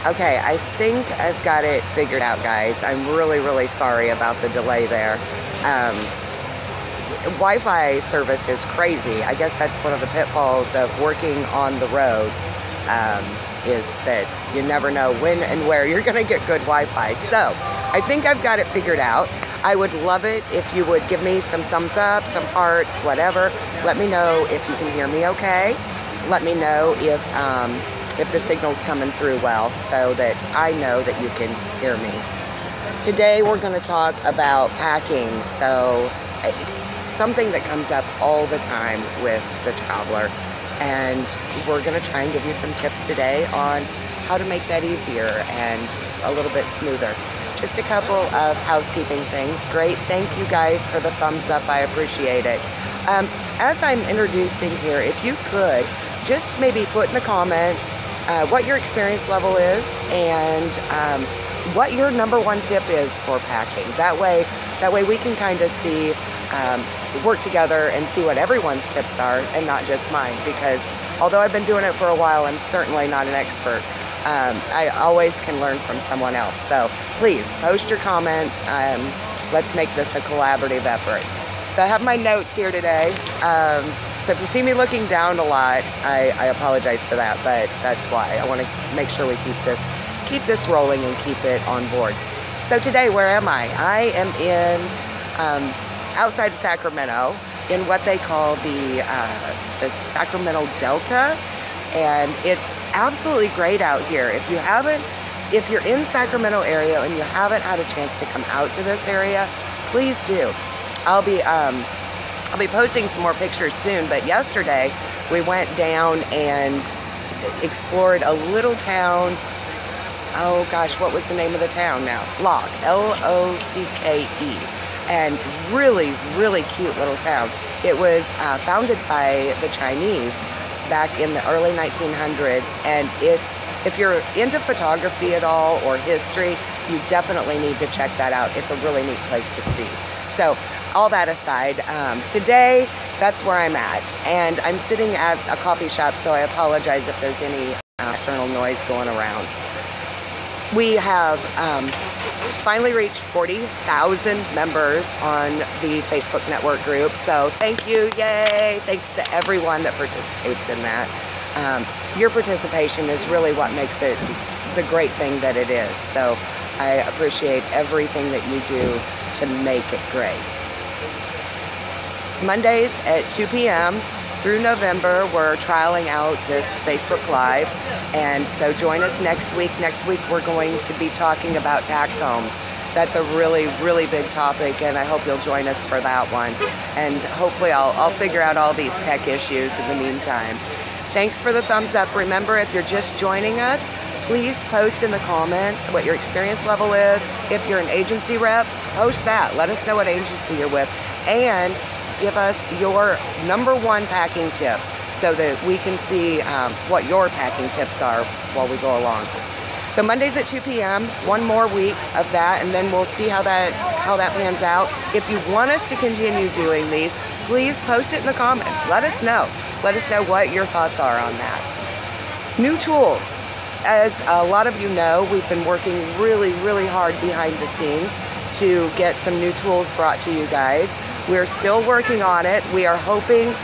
Okay, I think I've got it figured out, guys. I'm really, really sorry about the delay there. Wi-Fi service is crazy. I guess that's one of the pitfalls of working on the road, is that you never know when and where you're going to get good Wi-Fi. So I think I've got it figured out. I would love it if you would give me some thumbs up, some hearts, whatever. Let me know if you can hear me okay. Let me know if the signal's coming through well, so that I know that you can hear me. Today we're going to talk about packing. So something that comes up all the time with the traveler, and we're going to try and give you some tips today on how to make that easier and a little bit smoother. Just a couple of housekeeping things. Great, thank you guys for the thumbs up. I appreciate it. As I'm introducing here, if you could just maybe put in the comments what your experience level is and what your number one tip is for packing. That way we can kind of see, work together and see what everyone's tips are and not just mine, because although I've been doing it for a while, I'm certainly not an expert. I always can learn from someone else. So please post your comments. Let's make this a collaborative effort. So I have my notes here today. So if you see me looking down a lot, I apologize for that, but that's why. I want to make sure we keep this rolling and keep it on board. So today, where am I? I am in outside of Sacramento, in what they call the Sacramento Delta, and it's absolutely great out here. If you're in Sacramento area and you haven't had a chance to come out to this area, please do. I'll be posting some more pictures soon, but yesterday we went down and explored a little town. Oh gosh, what was the name of the town now? Locke, L-O-C-K-E. And really, really cute little town. It was founded by the Chinese back in the early 1900s. And if you're into photography at all or history, you definitely need to check that out. It's a really neat place to see. So all that aside, today, that's where I'm at. And I'm sitting at a coffee shop, so I apologize if there's any external noise going around. We have finally reached 40,000 members on the Facebook network group. So thank you, yay! Thanks to everyone that participates in that. Your participation is really what makes it the great thing that it is. So I appreciate everything that you do to make it great. Mondays at 2 p.m. through November, we're trialing out this Facebook Live, and so join us next week. Next week, we're going to be talking about tax homes. That's a really, really big topic, and I hope you'll join us for that one. And hopefully I'll figure out all these tech issues in the meantime. Thanks for the thumbs up. Remember, if you're just joining us, please post in the comments what your experience level is. If you're an agency rep, post that. Let us know what agency you're with. And give us your number one packing tip so that we can see what your packing tips are while we go along. So Mondays at 2 p.m., one more week of that, and then we'll see how that pans out. If you want us to continue doing these, please post it in the comments. Let us know. Let us know what your thoughts are on that. New tools. As a lot of you know, we've been working really, really hard behind the scenes to get some new tools brought to you guys. We're still working on it. We are hoping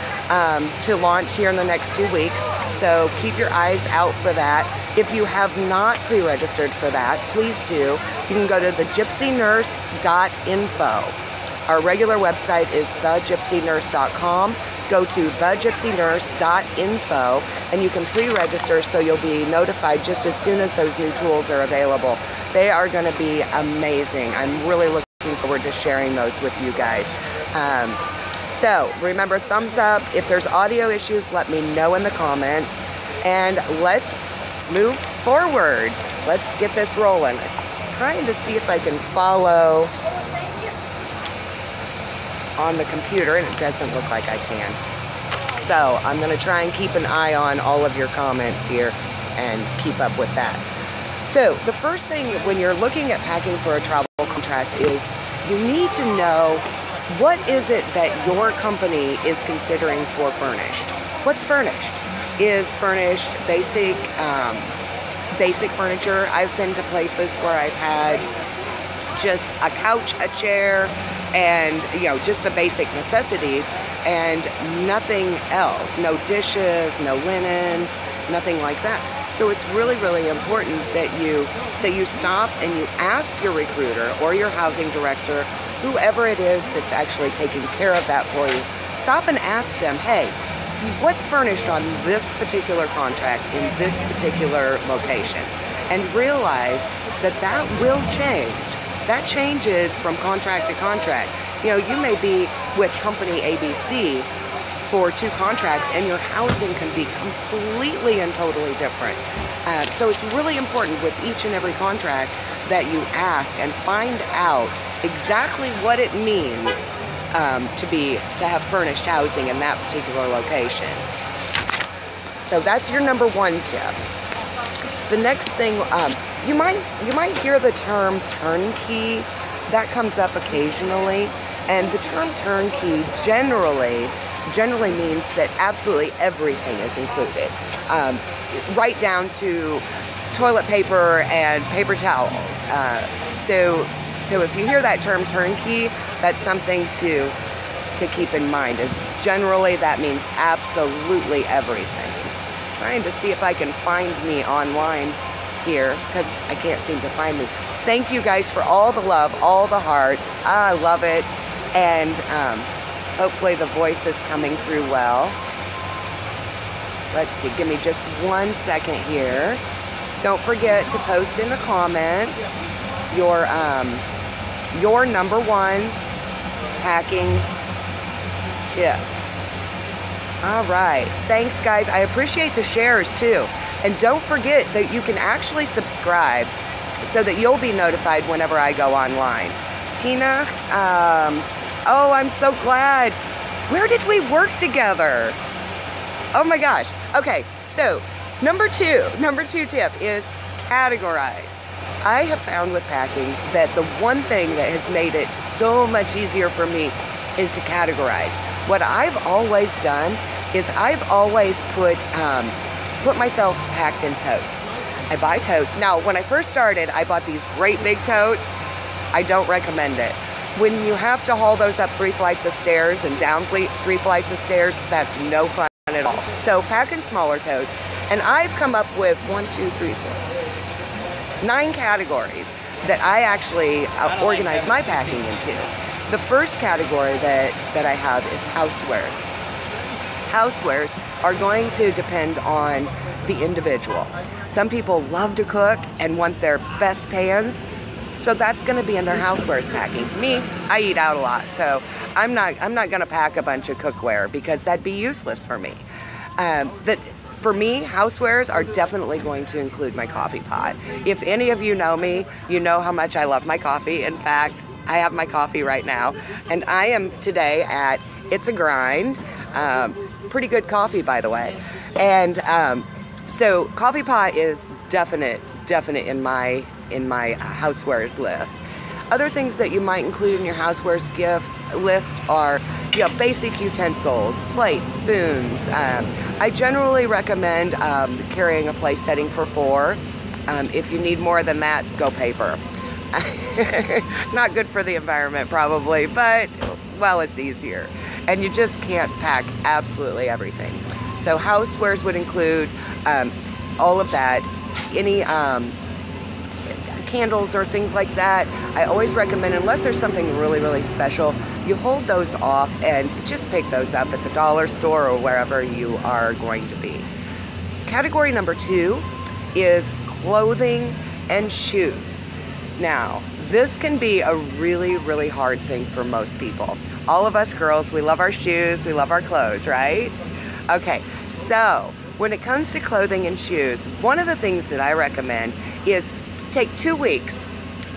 to launch here in the next 2 weeks, so keep your eyes out for that. If you have not pre-registered for that, please do. You can go to the gypsynurse.info. Our regular website is thegypsynurse.com. Go to thegypsynurse.info and you can pre-register so you'll be notified just as soon as those new tools are available. They are going to be amazing. I'm really looking forward to sharing those with you guys. So remember, thumbs up. If there's audio issues, let me know in the comments. And let's move forward. Let's get this rolling. I'm trying to see if I can follow on the computer, and it doesn't look like I can. So I'm going to try and keep an eye on all of your comments here and keep up with that. So the first thing when you're looking at packing for a travel contract is you need to know what is it that your company is considering for furnished. What's furnished? Is furnished basic basic furniture. I've been to places where I've had just a couch, a chair, and just the basic necessities, and nothing else. No dishes, no linens, nothing like that. So it's really, really important that you stop and you ask your recruiter or your housing director, whoever it is that's actually taking care of that for you. Stop and ask them, hey, what's furnished on this particular contract in this particular location? And realize that will change. That changes from contract to contract. You may be with company ABC for 2 contracts and your housing can be completely and totally different. So it's really important with each and every contract that you ask and find out exactly what it means to have furnished housing in that particular location. So that's your number 1 tip. The next thing, you might hear the term turnkey. That comes up occasionally, and the term turnkey generally means that absolutely everything is included, right down to toilet paper and paper towels. So if you hear that term turnkey, that's something to keep in mind. Is generally that means absolutely everything. Trying to see if I can find me online here because I can't seem to find me. Thank you guys for all the love, all the hearts. I love it, and hopefully the voice is coming through well. Let's see, give me just 1 second here. Don't forget to post in the comments your number 1 packing tip. All right, thanks guys. I appreciate the shares too. And don't forget that you can actually subscribe so that you'll be notified whenever I go online. Tina, oh, I'm so glad. Where did we work together? Oh my gosh. Okay, so number two tip is categorize. I have found with packing that the one thing that has made it so much easier for me is to categorize. What I've always done is I've always put myself packed in totes. I buy totes. Now, when I first started, I bought these great big totes. I don't recommend it. When you have to haul those up 3 flights of stairs and down 3 flights of stairs, that's no fun at all. So pack in smaller totes. And I've come up with 9 categories that I actually organize my packing into. The first category that I have is housewares. Housewares are going to depend on the individual. Some people love to cook and want their best pans, so that's going to be in their housewares packing. Me, I eat out a lot, so I'm not going to pack a bunch of cookware because that'd be useless for me. For me, housewares are definitely going to include my coffee pot. If any of you know me, you know how much I love my coffee. In fact, I have my coffee right now, and I am today at It's a Grind. Pretty good coffee, by the way. And so coffee pot is definite in my housewares list. Other things that you might include in your housewares gift list are basic utensils, plates, spoons. I generally recommend carrying a place setting for 4. If you need more than that, go paper. Not good for the environment probably, but well, it's easier. And you just can't pack absolutely everything. So housewares would include all of that. Any candles or things like that, I always recommend, unless there's something really, really special, you hold those off and just pick those up at the dollar store or wherever you are going to be. Category number 2 is clothing and shoes. Now, this can be a really, really hard thing for most people. All of us girls, we love our shoes, we love our clothes, right? Okay, so when it comes to clothing and shoes, one of the things that I recommend is take 2 weeks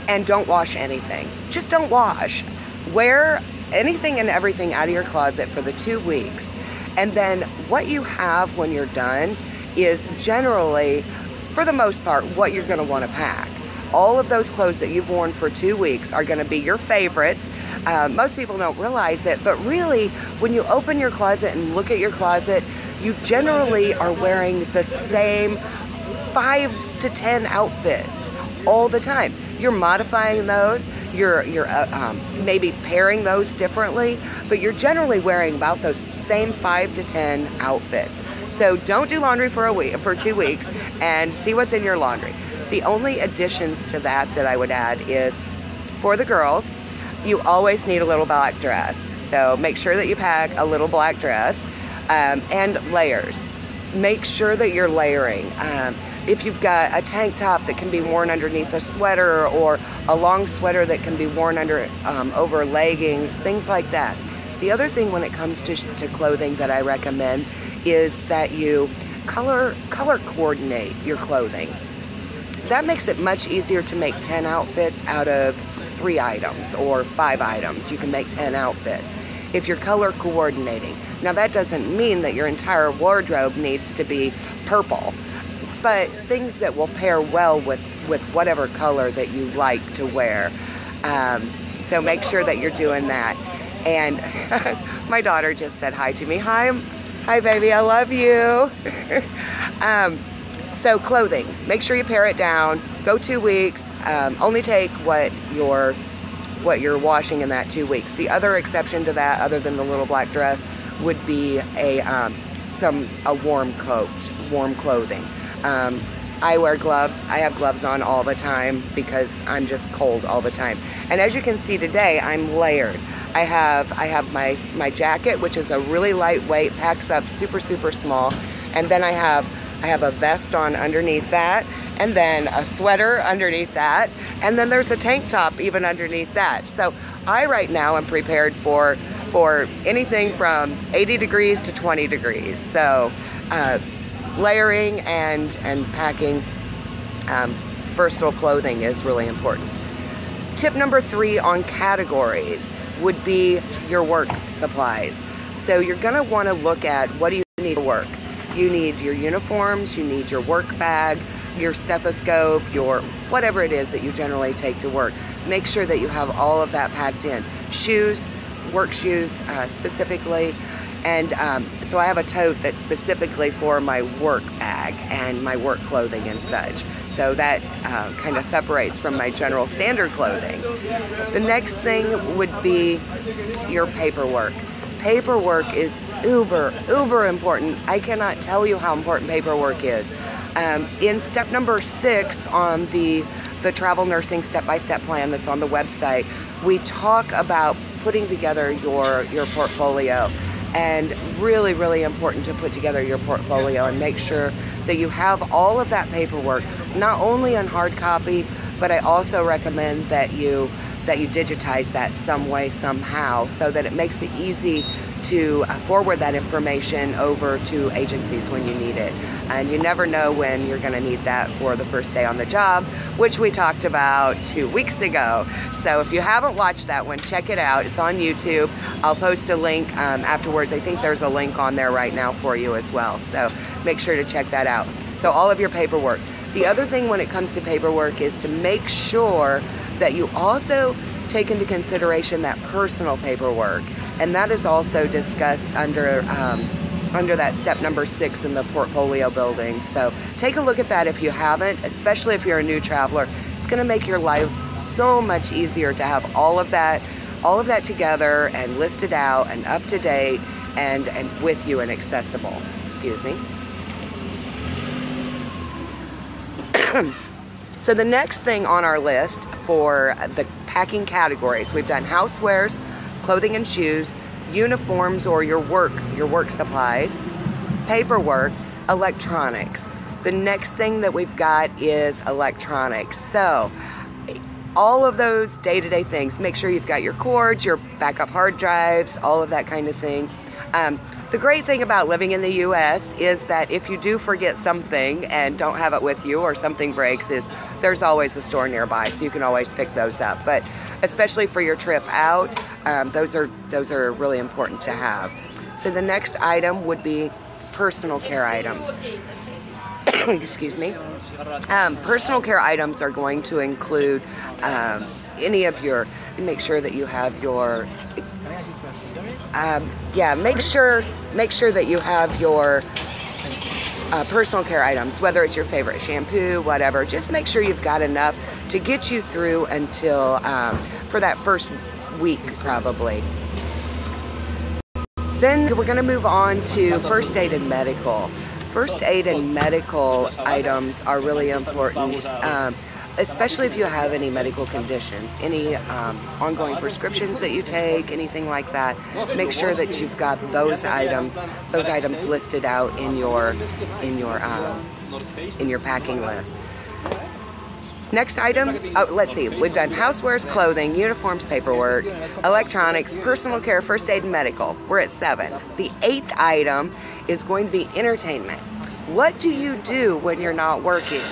and don't wash anything. Just don't wash. Wear anything and everything out of your closet for the 2 weeks. And then what you have when you're done is generally, for the most part, what you're gonna wanna pack. All of those clothes that you've worn for 2 weeks are gonna be your favorites. Most people don't realize it, but really, when you open your closet and look at your closet, you generally are wearing the same 5 to 10 outfits all the time. You're modifying those, you're maybe pairing those differently, but you're generally wearing about those same 5 to 10 outfits. So don't do laundry for 2 weeks and see what's in your laundry. The only additions to that I would add is, for the girls, you always need a little black dress. So make sure that you pack a little black dress, and layers. Make sure that you're layering. If you've got a tank top that can be worn underneath a sweater, or a long sweater that can be worn over leggings, things like that. The other thing when it comes to clothing that I recommend is that you color coordinate your clothing. That makes it much easier to make 10 outfits out of 3 items or 5 items. You can make 10 outfits if you're color coordinating. Now that doesn't mean that your entire wardrobe needs to be purple, but things that will pair well with whatever color that you like to wear. So make sure that you're doing that. And my daughter just said hi to me. Hi baby, I love you. So clothing, make sure you pare it down. Go 2 weeks. Only take what you're washing in that 2 weeks. The other exception to that, other than the little black dress, would be a warm coat, warm clothing. I wear gloves. I have gloves on all the time because I'm just cold all the time. And as you can see today, I'm layered. I have my jacket, which is a really lightweight, packs up super small, and then I have a vest on underneath that, and then a sweater underneath that, and then there's a tank top even underneath that. So I right now am prepared for anything from 80 degrees to 20 degrees. So layering and packing versatile clothing is really important. Tip number 3 on categories would be your work supplies. So you're gonna wanna look at, what do you need to work? You need your uniforms, you need your work bag, your stethoscope, your whatever it is that you generally take to work. Make sure that you have all of that packed in. Shoes, work shoes specifically. And so I have a tote that's specifically for my work bag and my work clothing and such. So that kind of separates from my general standard clothing. The next thing would be your paperwork. Paperwork is uber important. I cannot tell you how important paperwork is. In step number 6 on the travel nursing step-by-step plan that's on the website, we talk about putting together your portfolio. And really important to put together your portfolio and make sure that you have all of that paperwork, not only on hard copy, but I also recommend that you digitize that some way, somehow, so that it makes it easy to forward that information over to agencies when you need it. And you never know when you're going to need that for the first day on the job, which we talked about 2 weeks ago. So if you haven't watched that one, check it out. It's on YouTube. I'll post a link afterwards. I think there's a link on there right now for you as well. So make sure to check that out. So all of your paperwork. The other thing when it comes to paperwork is to make sure that you also take into consideration that personal paperwork. And that is also discussed under that step number 6 in the portfolio building. So take a look at that if you haven't, especially if you're a new traveler. It's going to make your life so much easier to have all of that together and listed out and up to date and with you and accessible. Excuse me. So the next thing on our list for the packing categories, we've done housewares, clothing and shoes, uniforms or your work supplies, paperwork, electronics. The next thing that we've got is electronics. So all of those day-to-day things, make sure you've got your cords, your backup hard drives, all of that kind of thing. The great thing about living in the US is that if you do forget something and don't have it with you or something breaks, there's always a store nearby, so you can always pick those up. But especially for your trip out, those are really important to have. So the next item would be personal care items. Excuse me. Personal care items are going to include any of your, make sure that you have your, make sure that you have your personal care items, whether it's your favorite shampoo, whatever. Just make sure you've got enough to get you through until for that first week probably. Then we're going to move on to first aid and medical. First aid and medical items are really important, especially if you have any medical conditions, any ongoing prescriptions that you take, anything like that. Make sure that you've got those items listed out in your packing list. Next item, let's see, we've done housewares, clothing, uniforms, paperwork, electronics, personal care, first aid, and medical. We're at 7. The 8th item is going to be entertainment. What do you do when you're not working?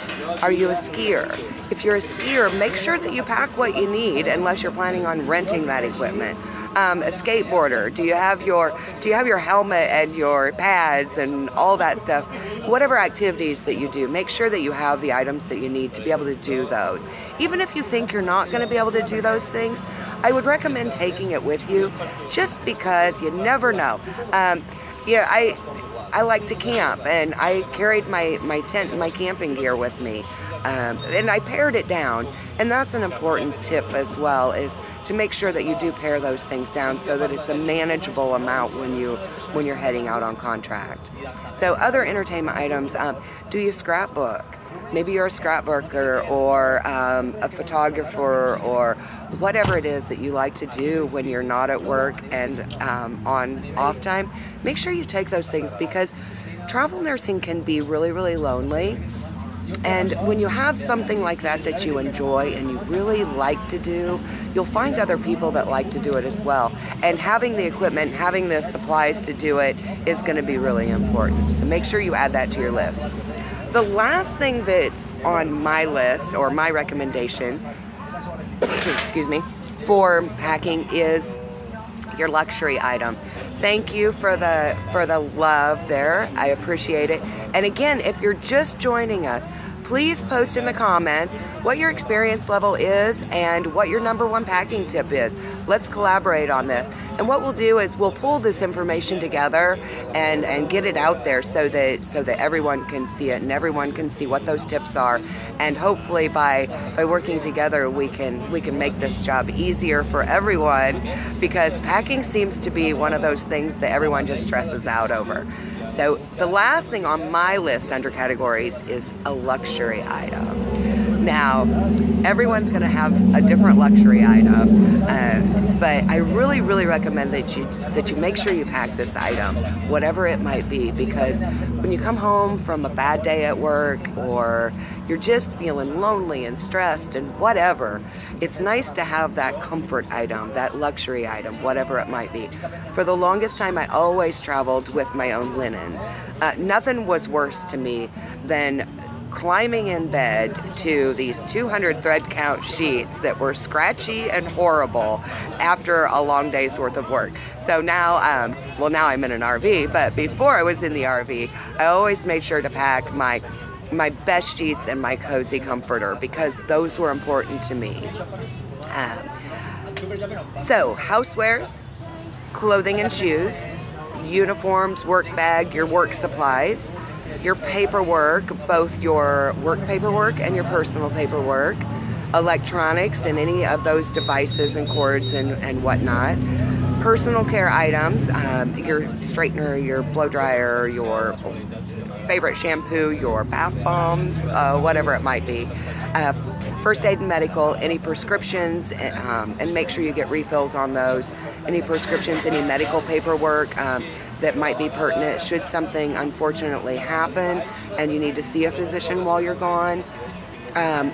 Are you a skier? If you're a skier, make sure that you pack what you need unless you're planning on renting that equipment. A skateboarder, do you have your helmet and your pads and all that stuff? Whatever activities that you do, make sure that you have the items that you need to be able to do those. Even if you think you're not going to be able to do those things, I would recommend taking it with you, just because you never know. I like to camp, and I carried my tent and my camping gear with me, and I pared it down. And that's an important tip as well, is to make sure that you do pare those things down so that it's a manageable amount when you're heading out on contract. So other entertainment items, do you scrapbook? Maybe you're a scrapbooker or a photographer or whatever it is that you like to do when you're not at work and on off time. Make sure you take those things, because travel nursing can be really, really lonely. And when you have something like that you enjoy and you really like to do, you'll find other people that like to do it as well. And having the equipment, having the supplies to do it is going to be really important. So make sure you add that to your list. The last thing that's on my list, or my recommendation, excuse me, for packing is your luxury item. Thank you for the love there. I appreciate it. And again, if you're just joining us, please post in the comments what your experience level is and what your #1 packing tip is. Let's collaborate on this. And what we'll do is we'll pull this information together and get it out there so that everyone can see it and everyone can see what those tips are. And hopefully by working together we can make this job easier for everyone, because packing seems to be one of those things that everyone just stresses out over. So the last thing on my list under categories is a luxury item. Now, everyone's going to have a different luxury item, but I really, really recommend that you make sure you pack this item, whatever it might be, because when you come home from a bad day at work, or you're just feeling lonely and stressed and whatever, it's nice to have that comfort item, that luxury item, whatever it might be. For the longest time, I always traveled with my own linens. Nothing was worse to me than climbing in bed to these 200 thread count sheets that were scratchy and horrible after a long day's worth of work. So now, now I'm in an RV, but before I was in the RV, I always made sure to pack my best sheets and my cozy comforter, because those were important to me. So housewares, clothing and shoes, uniforms, work bag, your work supplies, your paperwork, both your work paperwork and your personal paperwork, electronics and any of those devices and cords and whatnot, personal care items, your straightener, your blow dryer, your favorite shampoo, your bath bombs, whatever it might be, first aid and medical, any prescriptions, and make sure you get refills on those, any prescriptions, any medical paperwork that might be pertinent should something unfortunately happen and you need to see a physician while you're gone.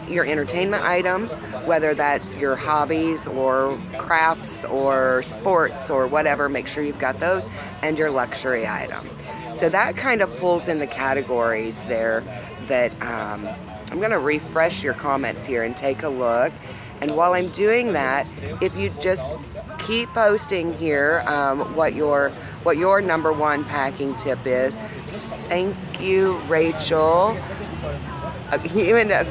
Your entertainment items, whether that's your hobbies or crafts or sports or whatever, make sure you've got those, and your luxury item. So that kind of pulls in the categories there that I'm going to refresh your comments here and take a look. And while I'm doing that, if you just keep posting here what your #1 packing tip is. Thank you, Rachel. You end up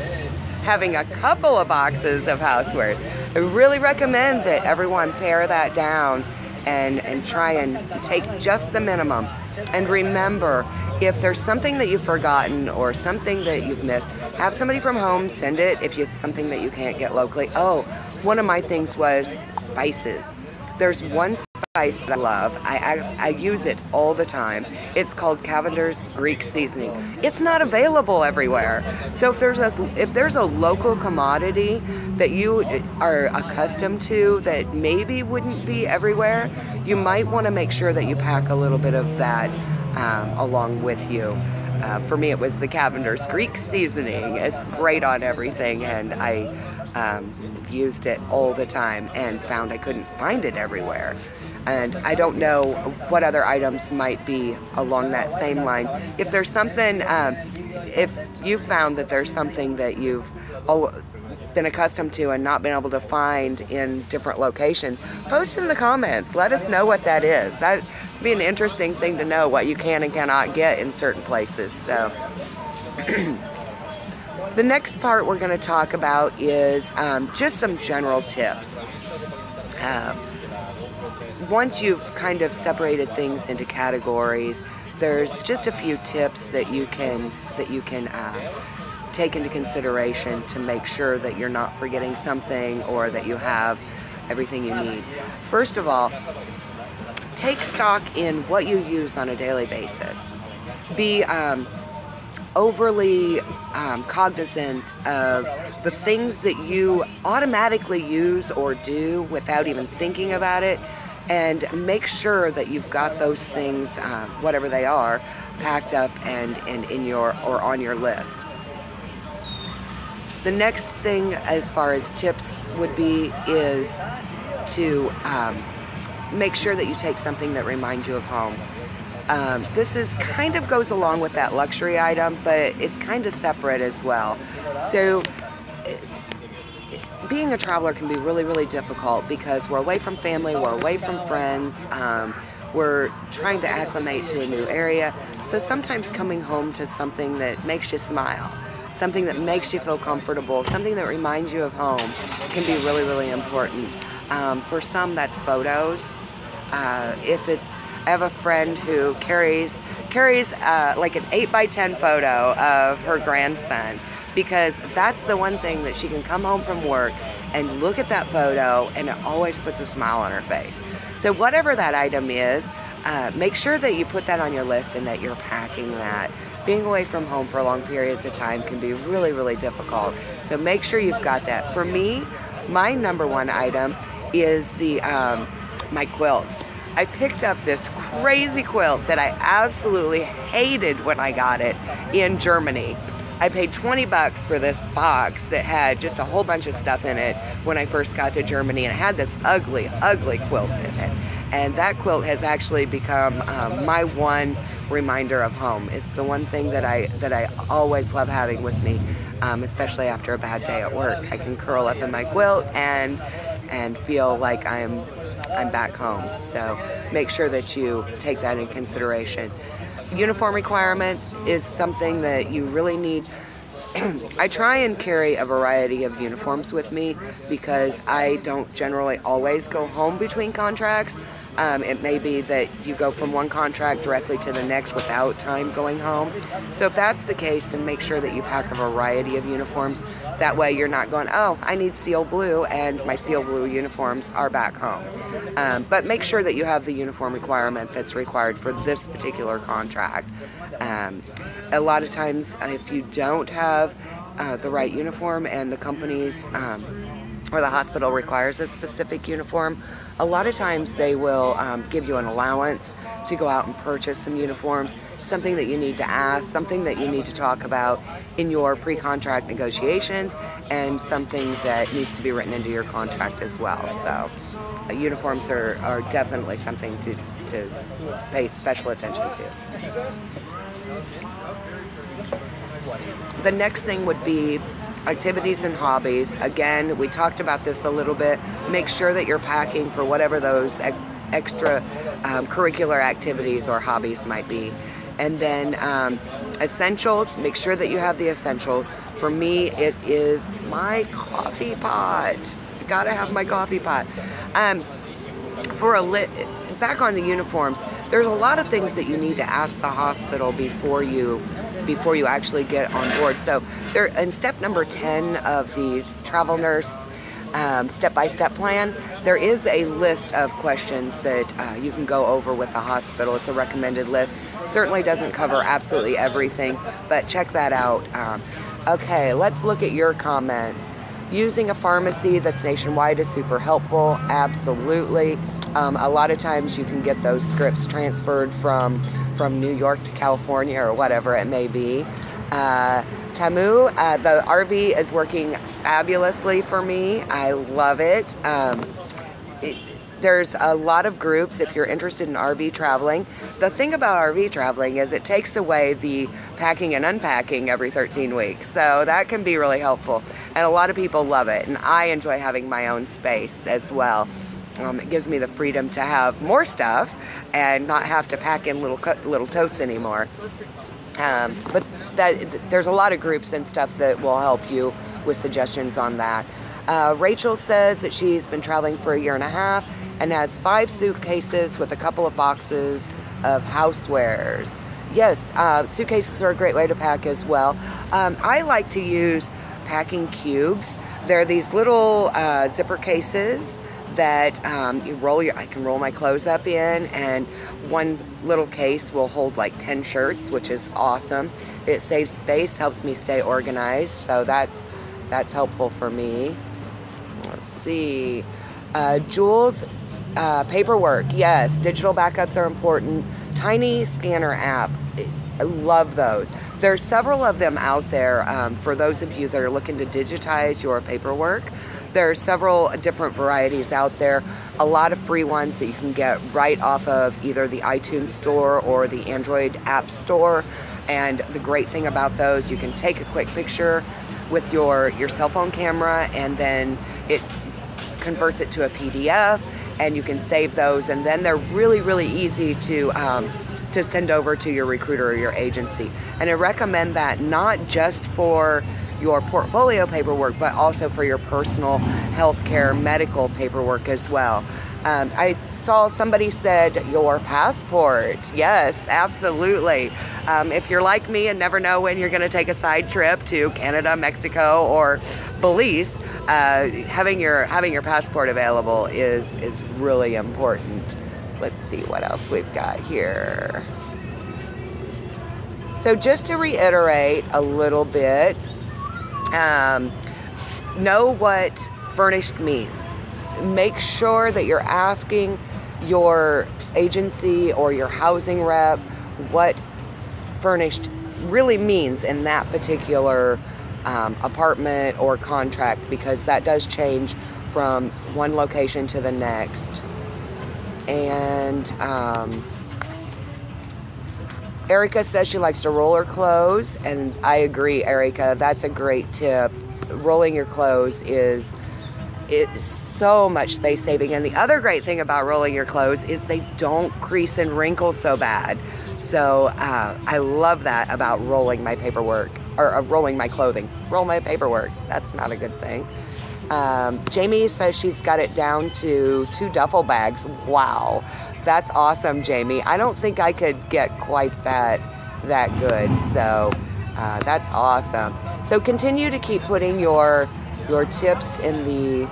having a couple of boxes of housewares. I really recommend that everyone pare that down and try and take just the minimum. And remember, If there's something that you've forgotten or something that you've missed, have somebody from home send it if it's something that you can't get locally. Oh, one of my things was spices. There's one spice that I love. I use it all the time. It's called Cavender's Greek seasoning. It's not available everywhere. So if there's a local commodity that you are accustomed to that maybe wouldn't be everywhere, you might want to make sure that you pack a little bit of that along with you. For me, it was the Cavender's Greek seasoning. It's great on everything, and I used it all the time and found I couldn't find it everywhere. And I don't know what other items might be along that same line. If there's something, if you found that there's something that you've been accustomed to and not been able to find in different locations, post in the comments. Let us know what that is. That'd be an interesting thing to know, what you can and cannot get in certain places. So the next part we're going to talk about is just some general tips. Once you've kind of separated things into categories, there's just a few tips that you can take into consideration to make sure that you're not forgetting something or that you have everything you need. First of all, take stock in what you use on a daily basis. Be overly cognizant of the things that you automatically use or do without even thinking about it, and make sure that you've got those things, whatever they are, packed up and in your or on your list. The next thing as far as tips would be is to make sure that you take something that reminds you of home. This is kind of goes along with that luxury item, but it's kind of separate as well. So being a traveler can be really, really difficult because we're away from family, we're away from friends, we're trying to acclimate to a new area. So sometimes coming home to something that makes you smile, something that makes you feel comfortable, something that reminds you of home can be really, really important. For some, that's photos. I have a friend who carries like an 8x10 photo of her grandson, because that's the one thing that she can come home from work and look at that photo and it always puts a smile on her face. So whatever that item is, make sure that you put that on your list and that you're packing that. Being away from home for long periods of time can be really, really difficult. So make sure you've got that. For me, my number one item is my quilt. I picked up this crazy quilt that I absolutely hated when I got it in Germany. I paid $20 for this box that had just a whole bunch of stuff in it when I first got to Germany, and it had this ugly, ugly quilt in it. And that quilt has actually become my one reminder of home. It's the one thing that I always love having with me, especially after a bad day at work. I can curl up in my quilt and feel like I'm back home. So make sure that you take that in consideration. Uniform requirements is something that you really need. I try and carry a variety of uniforms with me because I don't generally always go home between contracts. It may be that you go from one contract directly to the next without time going home. So if that's the case, then make sure that you pack a variety of uniforms. That way you're not going, oh, I need seal blue, and my seal blue uniforms are back home. But make sure that you have the uniform requirement that's required for this particular contract. A lot of times, if you don't have the right uniform and the company's or the hospital requires a specific uniform, a lot of times they will give you an allowance to go out and purchase some uniforms, something that you need to ask, something that you need to talk about in your pre-contract negotiations, and something that needs to be written into your contract as well. So uniforms are definitely something to pay special attention to. The next thing would be activities and hobbies. Again, we talked about this a little bit. Make sure that you're packing for whatever those extra curricular activities or hobbies might be. And then essentials, make sure that you have the essentials. For me, it is my coffee pot. I gotta have my coffee pot. Back on the uniforms, there's a lot of things that you need to ask the hospital before you actually get on board. So there, in step number 10 of the travel nurse step-by-step plan, there is a list of questions that you can go over with the hospital. It's a recommended list. Certainly doesn't cover absolutely everything, but check that out. Okay, let's look at your comments. Using a pharmacy that's nationwide is super helpful. Absolutely. A lot of times you can get those scripts transferred from New York to California or whatever it may be. Tamu, the RV is working fabulously for me. I love it. There's a lot of groups if you're interested in RV traveling. The thing about RV traveling is it takes away the packing and unpacking every 13 weeks. So that can be really helpful. And a lot of people love it. And I enjoy having my own space as well. It gives me the freedom to have more stuff and not have to pack in little totes anymore. But there's a lot of groups and stuff that will help you with suggestions on that. Rachel says that she's been traveling for 1.5 years and has 5 suitcases with a couple of boxes of housewares. Yes, suitcases are a great way to pack as well. I like to use packing cubes. They're these little zipper cases that I can roll my clothes up in, and one little case will hold like 10 shirts, which is awesome. It saves space, helps me stay organized, so that's helpful for me. Let's see. Jules, paperwork. Yes, digital backups are important. Tiny scanner app. I love those. There's several of them out there for those of you that are looking to digitize your paperwork. There are several different varieties out there. A lot of free ones that you can get right off of either the iTunes store or the Android app store. And the great thing about those, you can take a quick picture with your cell phone camera, and then it converts it to a PDF, and you can save those. And then they're really, really easy to send over to your recruiter or your agency. And I recommend that not just for your portfolio paperwork, but also for your personal healthcare medical paperwork as well. I saw somebody said your passport. Yes, absolutely. If you're like me and never know when you're going to take a side trip to Canada, Mexico, or Belize, having your passport available is really important. Let's see what else we've got here. So just to reiterate a little bit, know what furnished means. Make sure that you're asking your agency or your housing rep what furnished really means in that particular apartment or contract, because that does change from one location to the next. And Erica says she likes to roll her clothes, and I agree, Erica. That's a great tip. Rolling your clothes it's so much space saving. And the other great thing about rolling your clothes is they don't crease and wrinkle so bad. So I love that about rolling my paperwork, or rolling my clothing. Roll my paperwork. That's not a good thing. Jamie says she's got it down to 2 duffel bags. Wow. That's awesome, Jamie. I don't think I could get quite that good. So that's awesome. So continue to keep putting your tips in the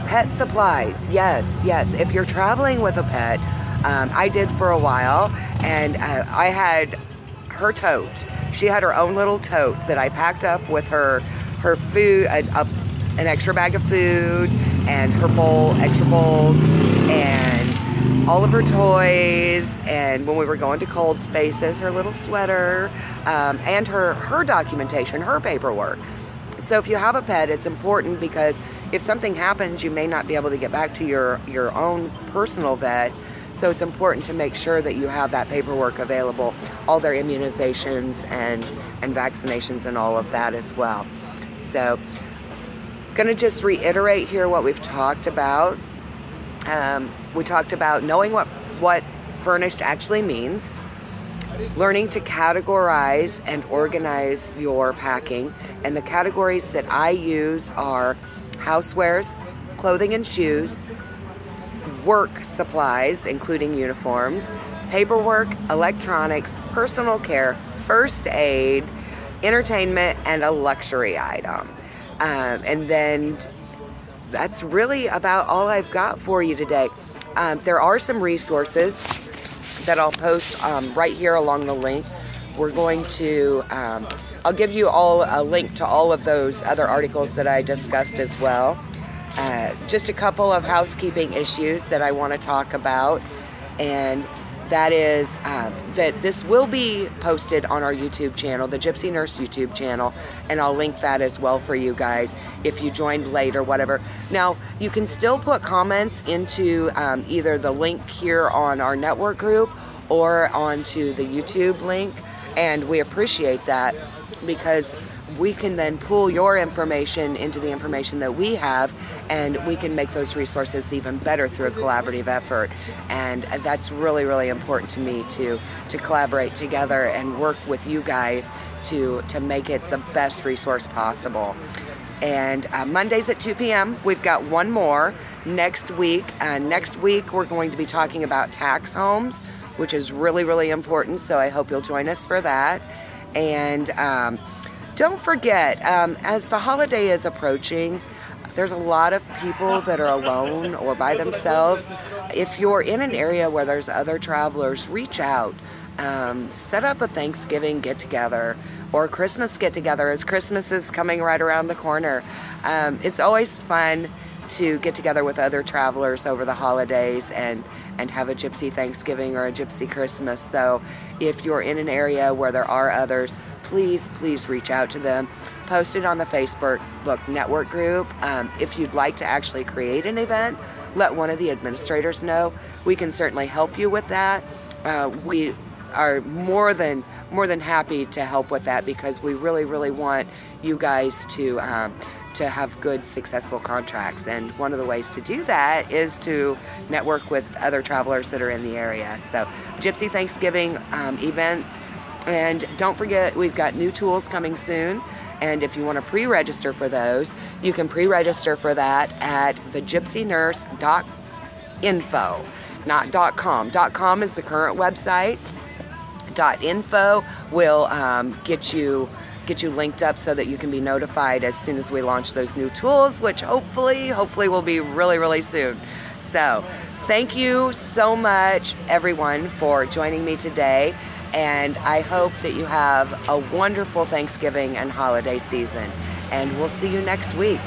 pet supplies. Yes. If you're traveling with a pet, I did for a while, and I had her tote. She had her own little tote that I packed up with her food, an extra bag of food, and her extra bowls, and all of her toys, and when we were going to cold spaces, her little sweater, and her documentation, her paperwork. So if you have a pet, it's important, because if something happens, you may not be able to get back to your own personal vet. So it's important to make sure that you have that paperwork available, all their immunizations and vaccinations and all of that as well. So going to just reiterate here what we've talked about. We talked about knowing what furnished actually means, learning to categorize and organize your packing. And the categories that I use are housewares, clothing and shoes, work supplies, including uniforms, paperwork, electronics, personal care, first aid, entertainment, and a luxury item. And then that's really about all I've got for you today. There are some resources that I'll post right here along the link. We're going to, I'll give you all a link to all of those other articles that I discussed as well. Just a couple of housekeeping issues that I want to talk about, and that is that this will be posted on our YouTube channel, the Gypsy Nurse YouTube channel, and I'll link that as well for you guys if you joined late or whatever. Now, you can still put comments into either the link here on our network group or onto the YouTube link, and we appreciate that because we can then pull your information into the information that we have, and we can make those resources even better through a collaborative effort. And that's really, really important to me to collaborate together and work with you guys to make it the best resource possible. And Mondays at 2 p.m. we've got one more next week. Next week we're going to be talking about tax homes, which is really, really important. So I hope you'll join us for that. And don't forget, as the holiday is approaching, there's a lot of people that are alone or by themselves. If you're in an area where there's other travelers, reach out. Set up a Thanksgiving get-together or Christmas get-together, as Christmas is coming right around the corner. It's always fun to get together with other travelers over the holidays and have a Gypsy Thanksgiving or a Gypsy Christmas. So if you're in an area where there are others, please reach out to them. Post it on the Facebook network group. If you'd like to actually create an event, let one of the administrators know. We can certainly help you with that. We are more than happy to help with that because we really want you guys to have good, successful contracts. And one of the ways to do that is to network with other travelers that are in the area. So Gypsy Thanksgiving events. And don't forget, we've got new tools coming soon. And if you want to pre-register for those, you can pre-register for that at thegypsynurse.info, not .com. .com is the current website. .info will get you linked up so that you can be notified as soon as we launch those new tools, which hopefully will be really soon. So thank you so much, everyone, for joining me today. And I hope that you have a wonderful Thanksgiving and holiday season. And we'll see you next week.